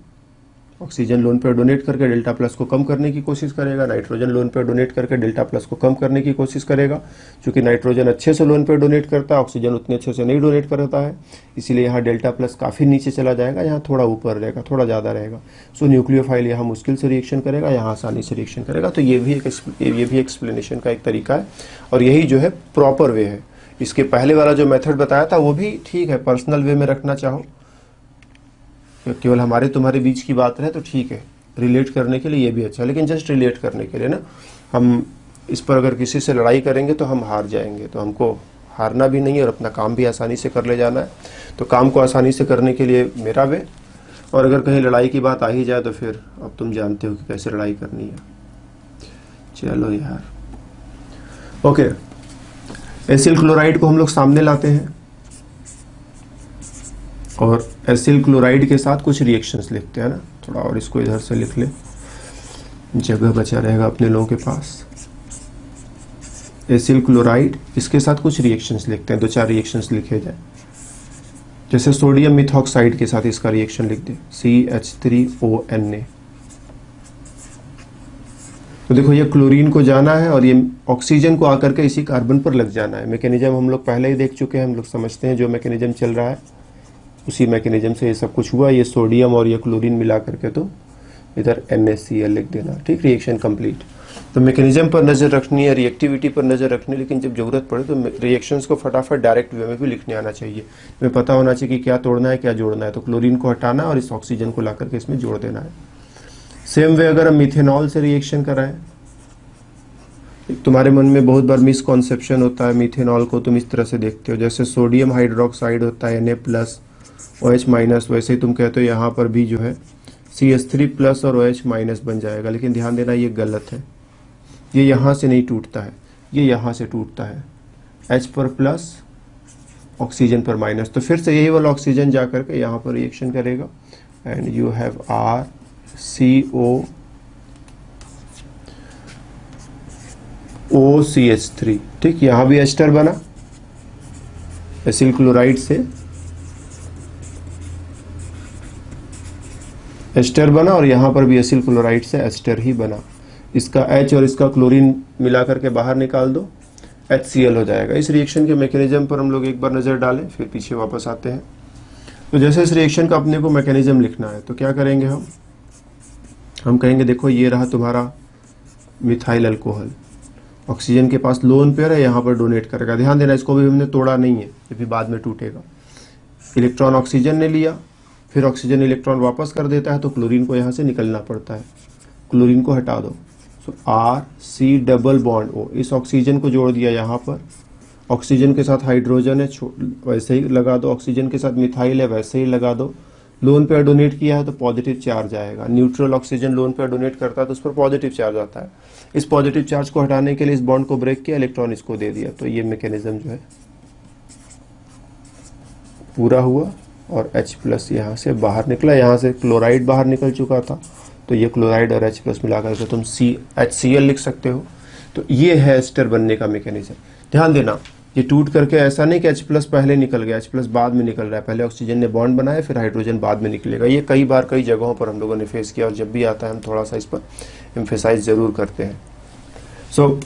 ऑक्सीजन लोन पेयर डोनेट करके डेल्टा प्लस को कम करने की कोशिश करेगा, नाइट्रोजन लोन पेयर डोनेट करके डेल्टा प्लस को कम करने की कोशिश करेगा। क्योंकि नाइट्रोजन अच्छे से लोन पेयर डोनेट करता है, ऑक्सीजन उतने अच्छे से नहीं डोनेट करता है, इसीलिए यहाँ डेल्टा प्लस काफ़ी नीचे चला जाएगा, यहाँ थोड़ा ऊपर रहेगा, थोड़ा ज़्यादा रहेगा। सो न्यूक्लियोफाइल यहाँ मुश्किल से रिएक्शन करेगा, यहाँ आसानी से रिएक्शन करेगा। तो ये भी एक्सप्लेनेशन का एक तरीका है, और यही जो है प्रॉपर वे है। इसके पहले वाला जो मेथड बताया था वो भी ठीक है, पर्सनल वे में रखना चाहो, केवल हमारे तुम्हारे बीच की बात रहे तो ठीक है, रिलेट करने के लिए ये भी अच्छा है, लेकिन जस्ट रिलेट करने के लिए ना, हम इस पर अगर किसी से लड़ाई करेंगे तो हम हार जाएंगे। तो हमको हारना भी नहीं है और अपना काम भी आसानी से कर ले जाना है। तो काम को आसानी से करने के लिए मेरा वे, और अगर कहीं लड़ाई की बात आ ही जाए तो फिर अब तुम जानते हो कि कैसे लड़ाई करनी है। चलो यार, ओके। एसिल क्लोराइड को हम लोग सामने लाते हैं और एसिल क्लोराइड के साथ कुछ रिएक्शंस लिखते हैं ना। थोड़ा और इसको इधर से लिख ले, जगह बचा रहेगा अपने लोगों के पास। एसिल क्लोराइड, इसके साथ कुछ रिएक्शंस लिखते हैं, 2-4 रिएक्शंस लिखे जाए। जैसे सोडियम मिथॉक्साइड के साथ इसका रिएक्शन लिख दे, CH3ONA। तो देखो ये क्लोरीन को जाना है और ये ऑक्सीजन को आकर के इसी कार्बन पर लग जाना है। मैकेनिज्म हम लोग पहले ही देख चुके हैं, हम लोग समझते हैं जो मैकेनिज्म चल रहा है उसी मैकेनिज्म से ये सब कुछ हुआ। ये सोडियम और ये क्लोरीन मिला करके तो इधर NaCl लिख देना, ठीक, रिएक्शन कंप्लीट। तो मैकेनिज्म पर नज़र रखनी है, रिएक्टिविटी पर नज़र रखनी है, लेकिन जब जरूरत पड़े तो रिएक्शंस को फटाफट डायरेक्ट वे में भी लिखने आना चाहिए। हमें पता होना चाहिए कि क्या तोड़ना है क्या जोड़ना है। तो क्लोरीन को हटाना और इस ऑक्सीजन को ला करके इसमें जोड़ देना है। सेम वे अगर हम मिथेनॉल से रिएक्शन कराएं, तुम्हारे मन में बहुत बार मिसकॉन्सेप्शन होता है, मिथेनॉल को तुम इस तरह से देखते हो जैसे सोडियम हाइड्रोक्साइड होता है Na+, OH माइनस, वैसे ही तुम कहते हो यहाँ पर भी जो है CH3 प्लस और OH माइनस बन जाएगा, लेकिन ध्यान देना ये गलत है, ये यहाँ से नहीं टूटता है, ये यहाँ से टूटता है, H पर प्लस ऑक्सीजन पर माइनस। तो फिर से यही वाला ऑक्सीजन जा करके यहाँ पर रिएक्शन करेगा and you have RCO OCH3। ठीक, यहाँ भी एस्टर बना एसिल क्लोराइड से, एस्टर बना, और यहाँ पर भी एसिल क्लोराइड से एस्टर ही बना। इसका H और इसका क्लोरीन मिला करके बाहर निकाल दो, HCl हो जाएगा। इस रिएक्शन के मैकेनिज्म पर हम लोग एक बार नज़र डालें, फिर पीछे वापस आते हैं। तो जैसे इस रिएक्शन का अपने को मैकेनिज्म लिखना है, तो क्या करेंगे हम कहेंगे देखो ये रहा तुम्हारा मिथाइल अल्कोहल, ऑक्सीजन के पास लोन पेयर है, यहाँ पर डोनेट करेगा। ध्यान देना इसको भी हमने तोड़ा नहीं है, ये भी बाद में टूटेगा। इलेक्ट्रॉन ऑक्सीजन ने लिया, फिर ऑक्सीजन इलेक्ट्रॉन वापस कर देता है, तो क्लोरीन को यहाँ से निकलना पड़ता है, क्लोरीन को हटा दो। सो RC डबल बॉन्ड O, इस ऑक्सीजन को जोड़ दिया यहाँ पर, ऑक्सीजन के साथ हाइड्रोजन है वैसे ही लगा दो, ऑक्सीजन के साथ मिथाइल है वैसे ही लगा दो। लोन पेयर डोनेट किया है तो पॉजिटिव चार्ज आएगा, neutral oxygen lone pair donate करता है तो उस पर पॉजिटिव चार्ज आता है। इस पॉजिटिव चार्ज को हटाने के लिए इस बॉन्ड को ब्रेक किया, इलेक्ट्रॉन इसको दे दिया, तो ये मैकेनिज्म जो है पूरा हुआ और H प्लस यहाँ से बाहर निकला। यहाँ से क्लोराइड बाहर निकल चुका था, तो ये क्लोराइड और H प्लस मिलाकर के तुम HCl लिख सकते हो। तो ये है एस्टर बनने का मैकेनिज्म। ध्यान देना ये टूट करके ऐसा नहीं कि H प्लस पहले निकल गया, H प्लस बाद में निकल रहा है, पहले ऑक्सीजन ने बॉन्ड बनाया फिर हाइड्रोजन बाद में निकलेगा। ये कई बार कई जगहों पर हम लोगों ने फेस किया, और जब भी आता है हम थोड़ा सा इस पर एम्फेसाइज जरूर करते हैं। सो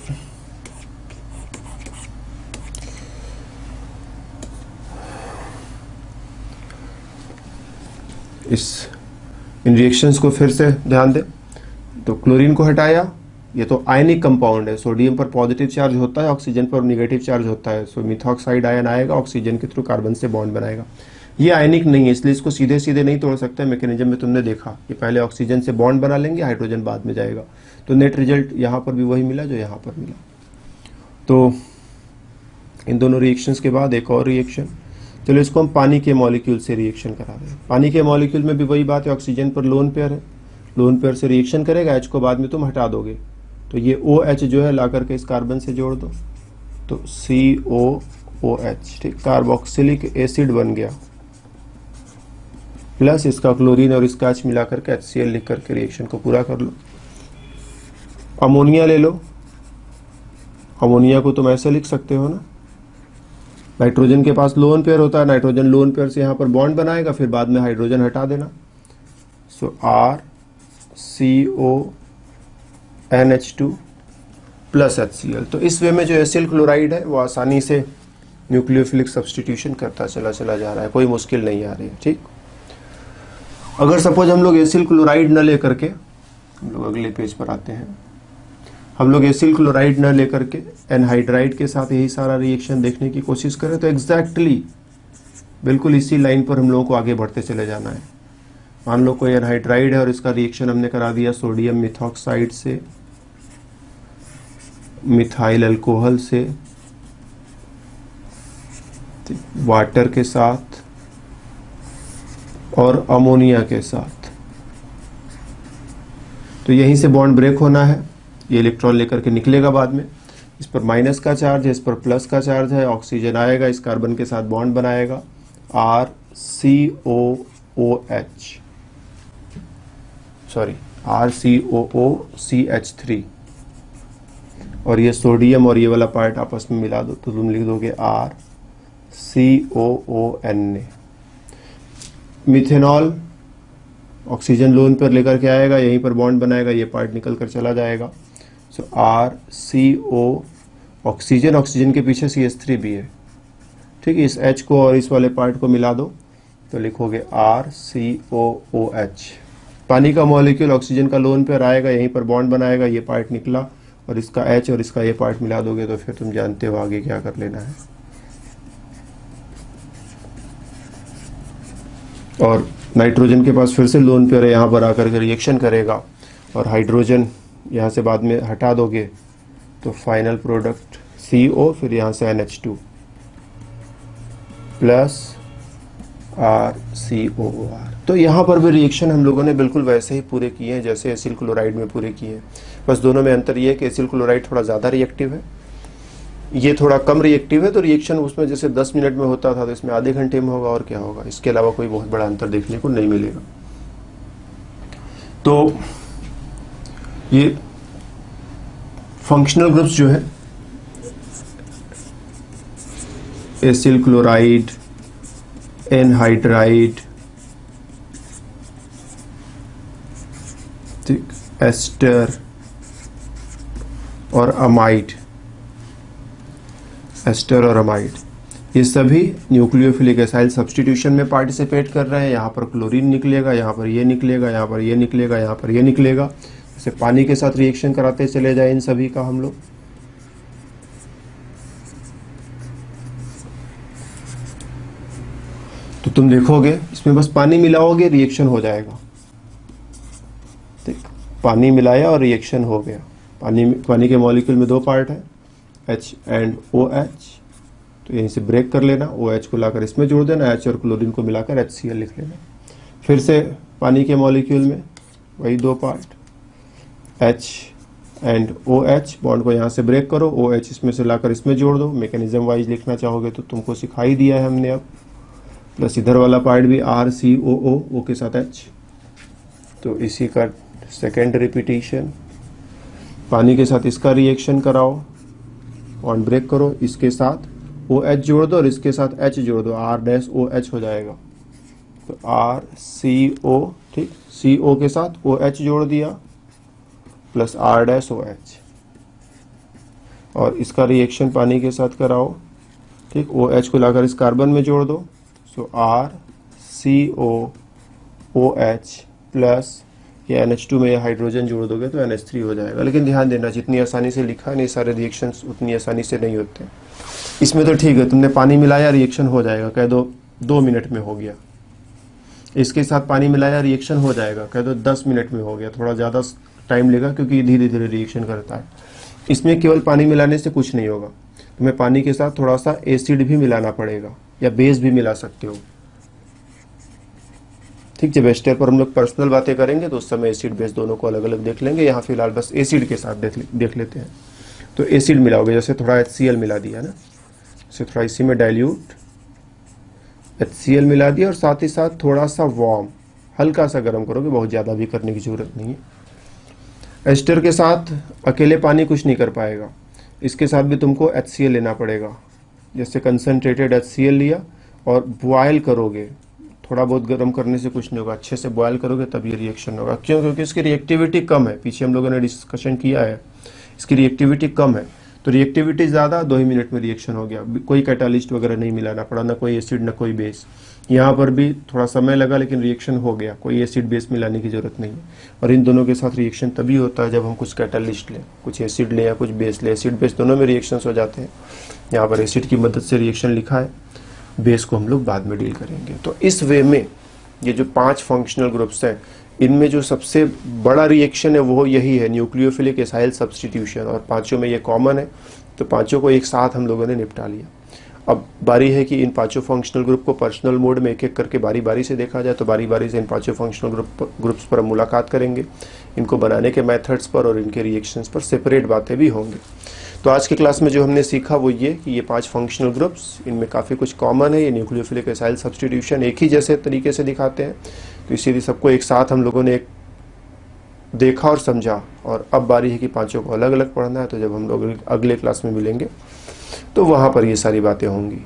इन रिएक्शंस को फिर से ध्यान दें, तो क्लोरीन को हटाया, ये तो आयनिक कंपाउंड है, सोडियम पर पॉजिटिव चार्ज होता है, ऑक्सीजन पर नेगेटिव चार्ज होता है, सो मिथॉक्साइड आयन आएगा, ऑक्सीजन के थ्रू कार्बन से बॉन्ड बनाएगा। ये आयनिक नहीं है, इसलिए इसको सीधे सीधे नहीं तोड़ सकते। मैकेनिज्म में तुमने देखा ये पहले ऑक्सीजन से बॉन्ड बना लेंगे, हाइड्रोजन बाद में जाएगा, तो नेट रिजल्ट यहाँ पर भी वही मिला जो यहाँ पर मिला। तो इन दोनों रिएक्शंस के बाद एक और रिएक्शन, चलो इसको हम पानी के मॉलिक्यूल से रिएक्शन करा रहे हैं। पानी के मॉलिक्यूल में भी वही बात है, ऑक्सीजन पर लोन पेयर है, लोन पेयर से रिएक्शन करेगा, H को बाद में तुम हटा दोगे, तो ये OH जो है ला करके इस कार्बन से जोड़ दो, तो COOH, ठीक, कार्बोक्सिलिक एसिड बन गया, प्लस इसका क्लोरीन और इसका H मिला करके HCl लिख करके रिएक्शन को पूरा कर लो। अमोनिया ले लो, अमोनिया को तुम ऐसे लिख सकते हो ना, नाइट्रोजन के पास लोन पेयर होता है, नाइट्रोजन लोन पेयर से यहाँ पर बॉन्ड बनाएगा, फिर बाद में हाइड्रोजन हटा देना, सो RCONH2 प्लस HCl। तो इस वे में जो एसिल क्लोराइड है वो आसानी से न्यूक्लियोफिलिक सब्स्टिट्यूशन करता चला जा रहा है, कोई मुश्किल नहीं आ रही है। ठीक, अगर सपोज हम लोग एसिल क्लोराइड न लेकर के, हम लोग अगले पेज पर आते हैं, हम लोग एसिल क्लोराइड न लेकर के एनहाइड्राइड के साथ यही सारा रिएक्शन देखने की कोशिश करें, तो एग्जैक्टली बिल्कुल इसी लाइन पर हम लोगों को आगे बढ़ते चले जाना है। मान लो कोई एनहाइड्राइड है और इसका रिएक्शन हमने करा दिया सोडियम मिथॉक्साइड से, मिथाइल अल्कोहल से, वाटर के साथ और अमोनिया के साथ, तो यहीं से बॉन्ड ब्रेक होना है, ये इलेक्ट्रॉन लेकर के निकलेगा बाद में, इस पर माइनस का चार्ज है, इस पर प्लस का चार्ज है, ऑक्सीजन आएगा, इस कार्बन के साथ बॉन्ड बनाएगा, RCOOCH3, और ये सोडियम और ये वाला पार्ट आपस में मिला दो, तो तुम लिख दोगे RCOONA। मिथेनॉल ऑक्सीजन लोन पर लेकर के आएगा, यहीं पर बॉन्ड बनाएगा, ये पार्ट निकल कर चला जाएगा, सो RCO, ऑक्सीजन, ऑक्सीजन के पीछे CH3 भी है, ठीक है, इस H को और इस वाले पार्ट को मिला दो, तो लिखोगे RCOOH। पानी का मॉलिक्यूल ऑक्सीजन का लोन पर आएगा, यहीं पर बॉन्ड बनाएगा, ये पार्ट निकला, और इसका H और इसका ये पार्ट मिला दोगे, तो फिर तुम जानते हो आगे क्या कर लेना है। और नाइट्रोजन के पास फिर से लोन पेयर है, यहाँ पर आकर के रिएक्शन करेगा, और हाइड्रोजन यहाँ से बाद में हटा दोगे, तो फाइनल प्रोडक्ट CO, फिर यहाँ से NH2 प्लस RCOOR। तो यहाँ पर भी रिएक्शन हम लोगों ने बिल्कुल वैसे ही पूरे किए हैं जैसे एसिल क्लोराइड में पूरे किए हैं, बस दोनों में अंतर ये है कि एसिल क्लोराइड थोड़ा ज़्यादा रिएक्टिव है, ये थोड़ा कम रिएक्टिव है। तो रिएक्शन उसमें जैसे 10 मिनट में होता था तो इसमें आधे घंटे में होगा, और क्या होगा, इसके अलावा कोई बहुत बड़ा अंतर देखने को नहीं मिलेगा। तो ये फंक्शनल ग्रुप्स जो है एसिल क्लोराइड, एनहाइड्राइड, एस्टर और अमाइड, एस्टर और अमाइड, ये सभी न्यूक्लियोफिलिक एसाइल सब्स्टिट्यूशन में पार्टिसिपेट कर रहे हैं। यहाँ पर क्लोरीन निकलेगा, यहाँ पर ये निकलेगा, यहाँ पर ये निकलेगा, यहाँ पर ये निकलेगा। जैसे पानी के साथ रिएक्शन कराते चले जाए इन सभी का हम लोग। तो तुम देखोगे इसमें बस पानी मिलाओगे रिएक्शन हो जाएगा। ठीक, पानी मिलाया और रिएक्शन हो गया। पानी के मॉलिक्यूल में दो पार्ट है, H एंड OH। तो यहीं से ब्रेक कर लेना, OH को लाकर इसमें जोड़ देना, H और क्लोरीन को मिलाकर HCl लिख लेना। फिर से पानी के मॉलिक्यूल में वही दो part, H and OH, bond को यहाँ से ब्रेक करो, OH इसमें से लाकर इसमें जोड़ दो। मैकेनिज्म वाइज लिखना चाहोगे तो तुमको सिखाई दिया है हमने अब। प्लस इधर वाला पार्ट भी RCOO, O के साथ H। तो इसी का सेकेंड रिपीटिशन, पानी के साथ इसका रिएक्शन कराओ, बॉन्ड ब्रेक करो, इसके साथ OH जोड़ दो और इसके साथ H जोड़ दो, R-OH हो जाएगा। तो RCO, ठीक, CO के साथ OH जोड़ दिया प्लस R-OH, और इसका रिएक्शन पानी के साथ कराओ। ठीक, OH को लाकर इस कार्बन में जोड़ दो, सो RCOOH प्लस ये NH2 में हाइड्रोजन जोड़ दोगे तो NH3 हो जाएगा। लेकिन ध्यान देना, जितनी आसानी से लिखा है ये सारे रिएक्शंस उतनी आसानी से नहीं होते। इसमें तो ठीक है, तुमने पानी मिलाया रिएक्शन हो जाएगा, कह दो 2 मिनट में हो गया। इसके साथ पानी मिलाया रिएक्शन हो जाएगा, कह दो 10 मिनट में हो गया। थोड़ा ज़्यादा टाइम लेगा क्योंकि धीरे धीरे रिएक्शन करता है। इसमें केवल पानी मिलाने से कुछ नहीं होगा, तुम्हें पानी के साथ थोड़ा सा एसिड भी मिलाना पड़ेगा या बेस भी मिला सकते हो। ठीक, जब एस्टर पर हम लोग पर्सनल बातें करेंगे तो उस समय एसिड बेस दोनों को अलग अलग देख लेंगे। यहाँ फिलहाल बस एसिड के साथ देख लेते हैं। तो एसिड मिलाओगे, जैसे थोड़ा HCl मिला दिया ना, जैसे थोड़ा इसी में डाइल्यूट HCl मिला दिया और साथ ही साथ थोड़ा सा वार्म, हल्का सा गर्म करोगे, बहुत ज़्यादा भी करने की जरूरत नहीं है। एस्टर के साथ अकेले पानी कुछ नहीं कर पाएगा, इसके साथ भी तुमको HCl लेना पड़ेगा। जैसे कंसनट्रेटेड HCl लिया और बॉयल करोगे, थोड़ा बहुत गर्म करने से कुछ नहीं होगा, अच्छे से बॉयल करोगे तब ये रिएक्शन होगा। क्यों? क्योंकि इसकी रिएक्टिविटी कम है। पीछे हम लोगों ने डिस्कशन किया है, इसकी रिएक्टिविटी कम है। तो रिएक्टिविटी ज़्यादा, 2 ही मिनट में रिएक्शन हो गया। कोई कैटालिस्ट वगैरह नहीं मिलाना पड़ा, ना कोई एसिड ना कोई बेस। यहाँ पर भी थोड़ा समय लगा लेकिन रिएक्शन हो गया, कोई एसिड बेस मिलाने की जरूरत नहीं है। और इन दोनों के साथ रिएक्शन तभी होता है जब हम कुछ कैटालिस्ट लें, कुछ एसिड लें या कुछ बेस लें। एसिड बेस दोनों में रिएक्शंस हो जाते हैं। यहाँ पर एसिड की मदद से रिएक्शन लिखा है, बेस को हम लोग बाद में डील करेंगे। तो इस वे में ये जो 5 फंक्शनल ग्रुप्स हैं, इनमें जो सबसे बड़ा रिएक्शन है वो यही है, न्यूक्लियोफिलिक एसाइल सब्स्टिट्यूशन। और पांचों में ये कॉमन है, तो पांचों को एक साथ हम लोगों ने निपटा लिया। अब बारी है कि इन पांचों फंक्शनल ग्रुप को पर्सनल मोड में एक एक करके बारी बारी से देखा जाए। तो बारी बारी से इन पांचों फंक्शनल ग्रुप्स पर हम मुलाकात करेंगे, इनको बनाने के मेथड्स पर और इनके रिएक्शंस पर सेपरेट बातें भी होंगी। तो आज की क्लास में जो हमने सीखा वो ये कि ये 5 फंक्शनल ग्रुप्स, इनमें काफ़ी कुछ कॉमन है। ये न्यूक्लियोफिलिक एसाइल सब्स्टिट्यूशन एक ही जैसे तरीके से दिखाते हैं, तो इसीलिए सबको एक साथ हम लोगों ने एक देखा और समझा। और अब बारी है कि पांचों को अलग अलग पढ़ना है। तो जब हम लोग अगले क्लास में मिलेंगे तो वहाँ पर ये सारी बातें होंगी।